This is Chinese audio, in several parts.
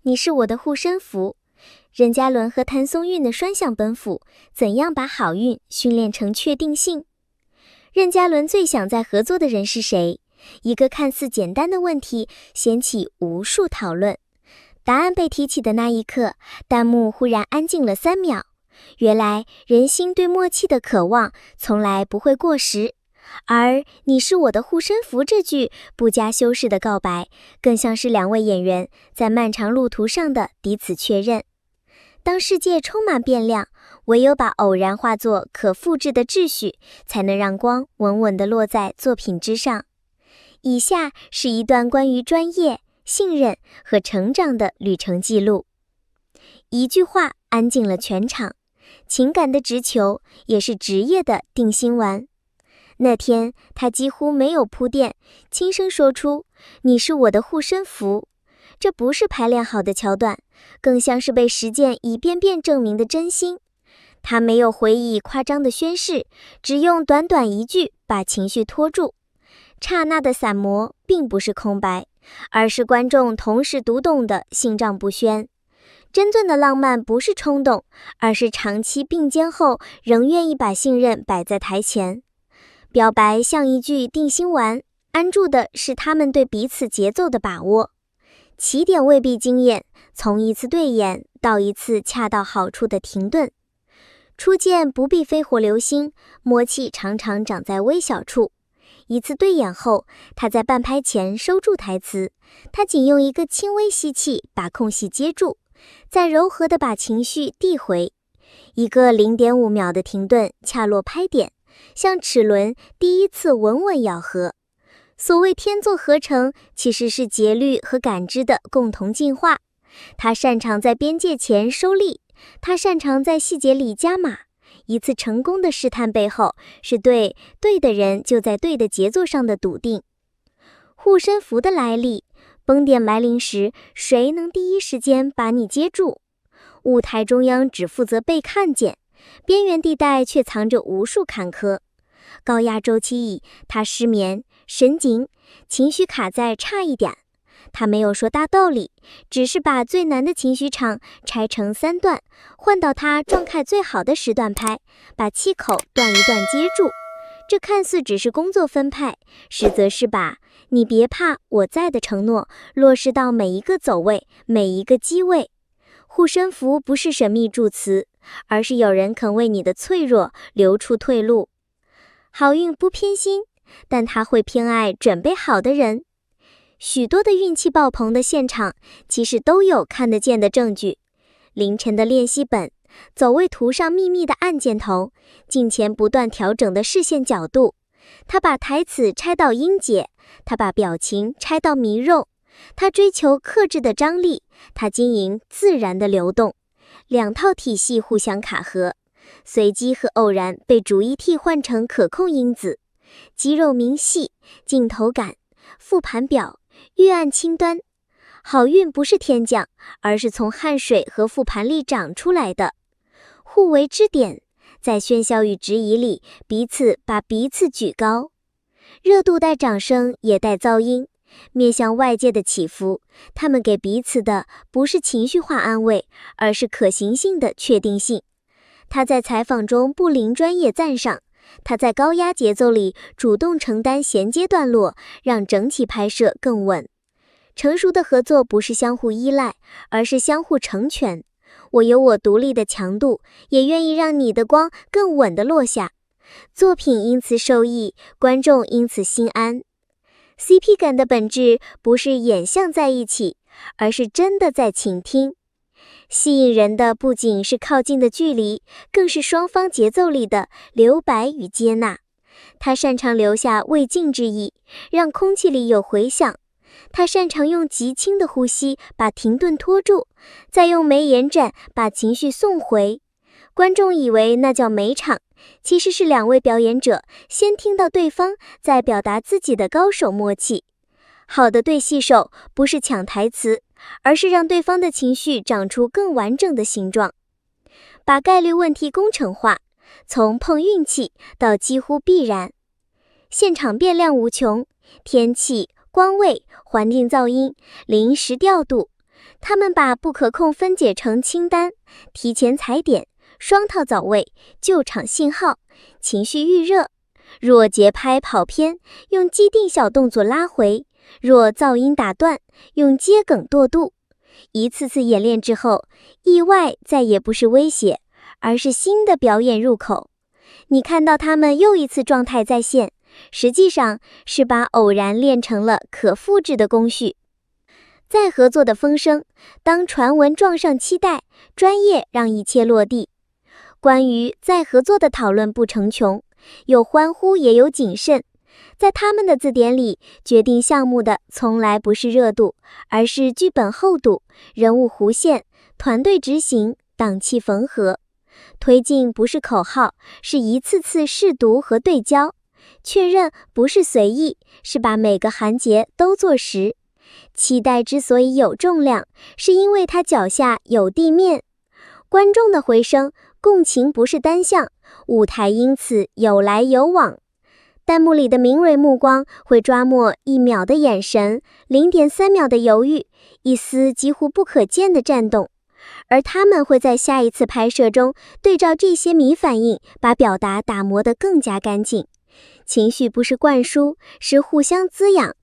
你是我的护身符。任嘉伦和谭松韵的双向奔赴，怎样把好运训练成确定性？任嘉伦最想再合作的人是谁？一个看似简单的问题，掀起无数讨论。答案被提起的那一刻，弹幕忽然安静了3秒。原来人心对默契的渴望从来不会过时，而你是我的护身符这句不加修饰的告白，更像是2位演员在漫长路途上的彼此确认。当世界充满变量，唯有把偶然化作可复制的秩序，才能让光稳稳地落在作品之上。以下是一段关于专业、信任和成长的旅程记录。一句话安静了全场，情感的直球也是职业的定心丸。那天他几乎没有铺垫，轻声说出你是我的护身符。这不是排练好的桥段，更像是被实践一遍遍证明的真心。他没有回忆夸张的宣誓，只用短短一句把情绪拖住。刹那的散模并不是空白，而是观众同时读懂的心照不宣。真正的浪漫不是冲动，而是长期并肩后仍愿意把信任摆在台前。表白像一句定心丸，安住的是他们对彼此节奏的把握。起点未必惊艳，从一次对眼到一次恰到好处的停顿。初见不必飞火流星，默契常常长在微小处。一次对眼后，他在半拍前收住台词，他仅用一个轻微吸气把空隙接住，再柔和地把情绪递回。一个 0.5 秒的停顿恰落拍点，像齿轮第一次稳稳咬合。所谓天作合成，其实是节律和感知的共同进化。他擅长在边界前收力，他擅长在细节里加码。一次成功的试探背后，是对的人就在对的节奏上的笃定。护身符的来历，崩点来临时，谁能第一时间把你接住？舞台中央只负责被看见，边缘地带却藏着无数坎坷。高压周期乙，他失眠、神经、情绪卡在差一点。他没有说大道理，只是把最难的情绪场拆成3段，换到他状态最好的时段拍，把气口段一段接住。这看似只是工作分派，实则是把你别怕我在的承诺落实到每一个走位，每一个机位。护身符不是神秘助词，而是有人肯为你的脆弱留出退路。好运不偏心，但他会偏爱准备好的人。许多的运气爆棚的现场，其实都有看得见的证据。凌晨的练习本，走位图上秘密的按键头，镜前不断调整的视线角度。他把台词拆到音节，他把表情拆到迷肉，他追求克制的张力，他经营自然的流动。2套体系互相卡合，随机和偶然被逐一替换成可控因子。肌肉明细，镜头感，复盘表，预案清端。好运不是天降，而是从汗水和复盘力长出来的。互为支点，在喧嚣与质疑里，彼此把彼此举高。热度带掌声，也带噪音。面向外界的起伏，他们给彼此的不是情绪化安慰，而是可行性的确定性。他在采访中不零专业赞赏，他在高压节奏里主动承担衔接段落，让整体拍摄更稳。成熟的合作不是相互依赖，而是相互成全。我有我独立的强度，也愿意让你的光更稳地落下。作品因此受益，观众因此心安。CP 感的本质不是演像在一起，而是真的在倾听。吸引人的不仅是靠近的距离，更是双方节奏里的留白与接纳。他擅长留下未尽之意，让空气里有回响。他擅长用极轻的呼吸把停顿拖住，再用眉眼展把情绪送回。观众以为那叫美场，其实是2位表演者先听到对方在表达自己的高手默契。好的对戏手不是抢台词，而是让对方的情绪长出更完整的形状。把概率问题工程化，从碰运气到几乎必然。现场变量无穷，天气、光位、环境噪音、临时调度。他们把不可控分解成清单，提前踩点，双套早位，救场信号，情绪预热。若节拍跑偏，用既定小动作拉回；若噪音打断，用接梗过渡。一次次演练之后，意外再也不是威胁，而是新的表演入口。你看到他们又一次状态再现，实际上是把偶然练成了可复制的工序。再合作的风声，当传闻撞上期待，专业让一切落地。关于再合作的讨论不成穷，有欢呼也有谨慎。在他们的字典里，决定项目的从来不是热度，而是剧本厚度、人物弧线、团队执行、档期缝合。推进不是口号，是一次次试读和对焦。确认不是随意，是把每个环节都做实。期待之所以有重量，是因为它脚下有地面。观众的回声，共情不是单向，舞台因此有来有往。弹幕里的敏锐目光会抓摸1秒的眼神，0.3秒的犹豫，一丝几乎不可见的颤动。而他们会在下一次拍摄中对照这些迷反应，把表达打磨得更加干净。情绪不是灌输，是互相滋养。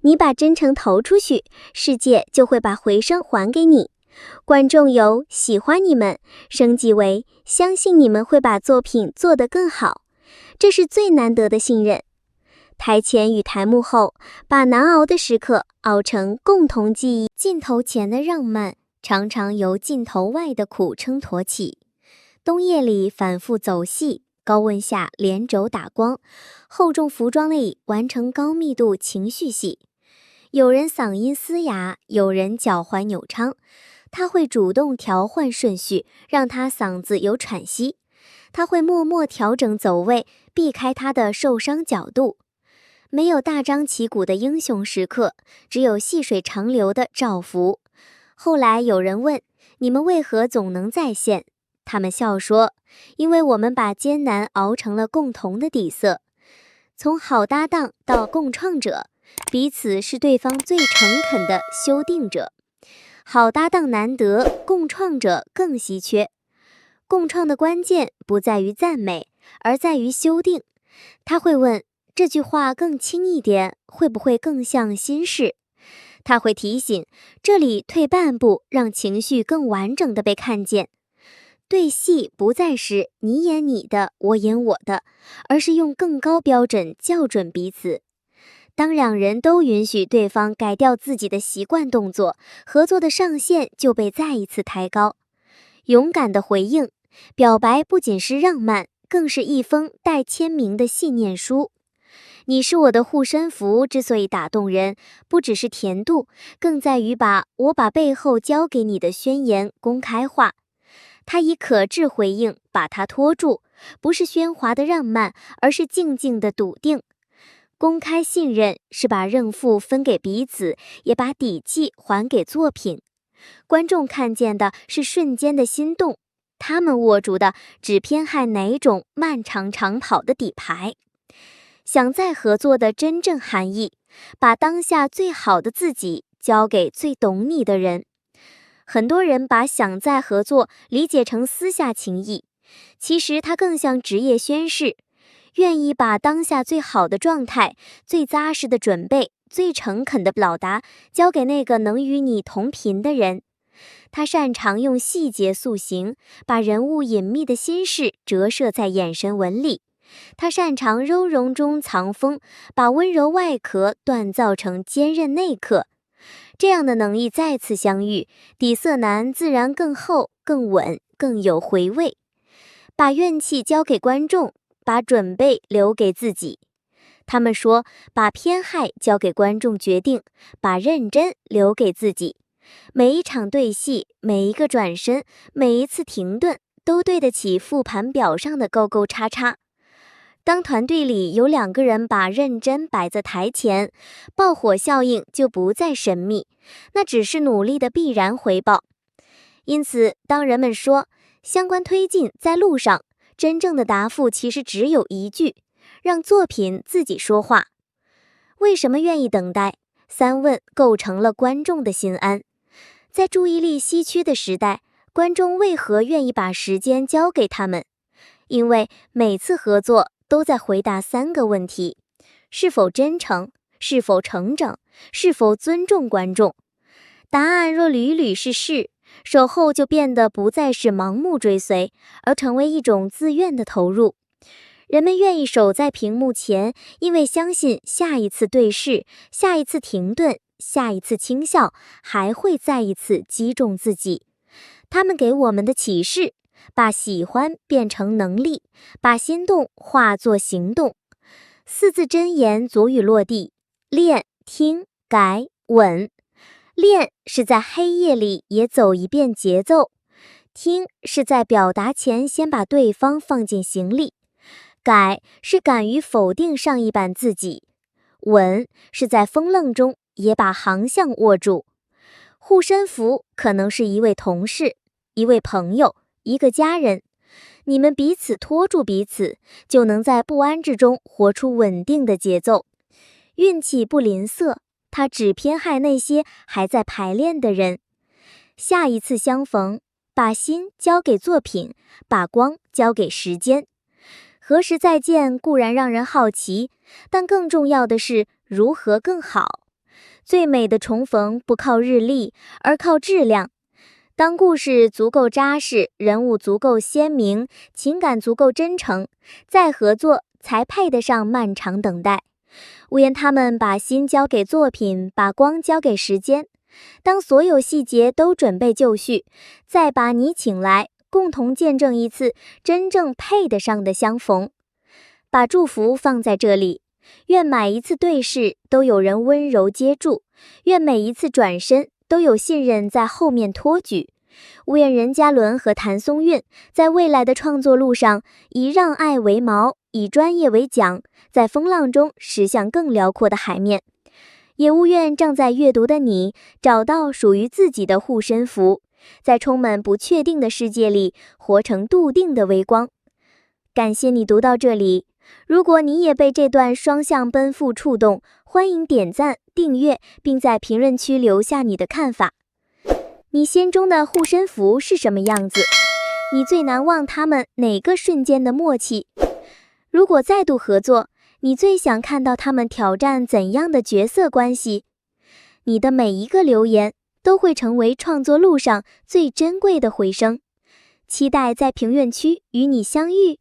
你把真诚投出去，世界就会把回声还给你。观众由喜欢你们升级为相信你们会把作品做得更好，这是最难得的信任。台前与台幕后，把难熬的时刻熬成共同记忆。镜头前的浪漫，常常由镜头外的苦撑托起。冬夜里反复走戏，高温下连轴打光，厚重服装里完成高密度情绪戏。有人嗓音嘶哑，有人脚踝扭伤，他会主动调换顺序，让他嗓子有喘息。他会默默调整走位，避开他的受伤角度。没有大张旗鼓的英雄时刻，只有细水长流的照拂。后来有人问，你们为何总能再现？他们笑说，因为我们把艰难熬成了共同的底色。从好搭档到共创者，彼此是对方最诚恳的修订者。好搭档难得，共创者更稀缺。共创的关键不在于赞美，而在于修订。他会问，这句话更轻一点，会不会更像心事？他会提醒，这里退半步，让情绪更完整地被看见。对戏不再是你演你的，我演我的，而是用更高标准校准彼此。当两人都允许对方改掉自己的习惯动作，合作的上限就被再一次抬高。勇敢的回应，表白不仅是浪漫，更是一封带签名的信念书。你是我的护身符之所以打动人，不只是甜度，更在于把我把背后交给你的宣言公开化。他以可治回应把它拖住，不是喧哗的浪漫，而是静静的笃定。公开信任是把胜负分给彼此，也把底气还给作品。观众看见的是瞬间的心动，他们握住的只偏害哪种漫长长跑的底牌。想再合作的真正含义，把当下最好的自己交给最懂你的人。很多人把想再合作理解成私下情谊，其实它更像职业宣誓，愿意把当下最好的状态、最扎实的准备、最诚恳的表达交给那个能与你同频的人。他擅长用细节塑形，把人物隐秘的心事折射在眼神纹理。他擅长柔容中藏锋，把温柔外壳锻造成坚韧内壳。这样的能力再次相遇，底色难自然更厚、更稳、更有回味。把怨气交给观众，把准备留给自己。他们说，把偏害交给观众决定，把认真留给自己。每一场对戏，每一个转身，每一次停顿，都对得起复盘表上的勾勾叉叉。当团队里有2个人把认真摆在台前，爆火效应就不再神秘，那只是努力的必然回报。因此，当人们说相关推进在路上，真正的答复其实只有一句：让作品自己说话。为什么愿意等待？3问构成了观众的心安。在注意力稀缺的时代，观众为何愿意把时间交给他们？因为每次合作都在回答3个问题：是否真诚？是否诚整？是否尊重观众？答案若屡屡是是，守候就变得不再是盲目追随，而成为一种自愿的投入。人们愿意守在屏幕前，因为相信下一次对视，下一次停顿，下一次轻笑，还会再一次击中自己。他们给我们的启示：把喜欢变成能力，把心动化作行动。4字真言佐语落地：练、听、改、稳。练是在黑夜里也走一遍节奏，听是在表达前先把对方放进行里，改是敢于否定上一版自己，稳是在风浪中也把航向握住。护身符可能是一位同事，一位朋友，一个家人，你们彼此拖住彼此，就能在不安之中活出稳定的节奏。运气不吝啬，它只偏害那些还在排练的人。下一次相逢，把心交给作品，把光交给时间。何时再见固然让人好奇，但更重要的是如何更好。最美的重逢不靠日历，而靠质量。当故事足够扎实，人物足够鲜明，情感足够真诚，再合作才配得上漫长等待。无言他们把心交给作品，把光交给时间。当所有细节都准备就绪，再把你请来，共同见证一次真正配得上的相逢。把祝福放在这里，愿每一次对视都有人温柔接住，愿每一次转身都有信任在后面托举。无愿任嘉伦和谭松韵在未来的创作路上，以让爱为锚，以专业为桨，在风浪中驶向更辽阔的海面。也无愿正在阅读的你找到属于自己的护身符，在充满不确定的世界里活成笃定的微光。感谢你读到这里，如果你也被这段双向奔赴触动，欢迎点赞、订阅，并在评论区留下你的看法。你心中的护身符是什么样子？你最难忘他们哪个瞬间的默契？如果再度合作，你最想看到他们挑战怎样的角色关系？你的每一个留言都会成为创作路上最珍贵的回声。期待在评论区与你相遇。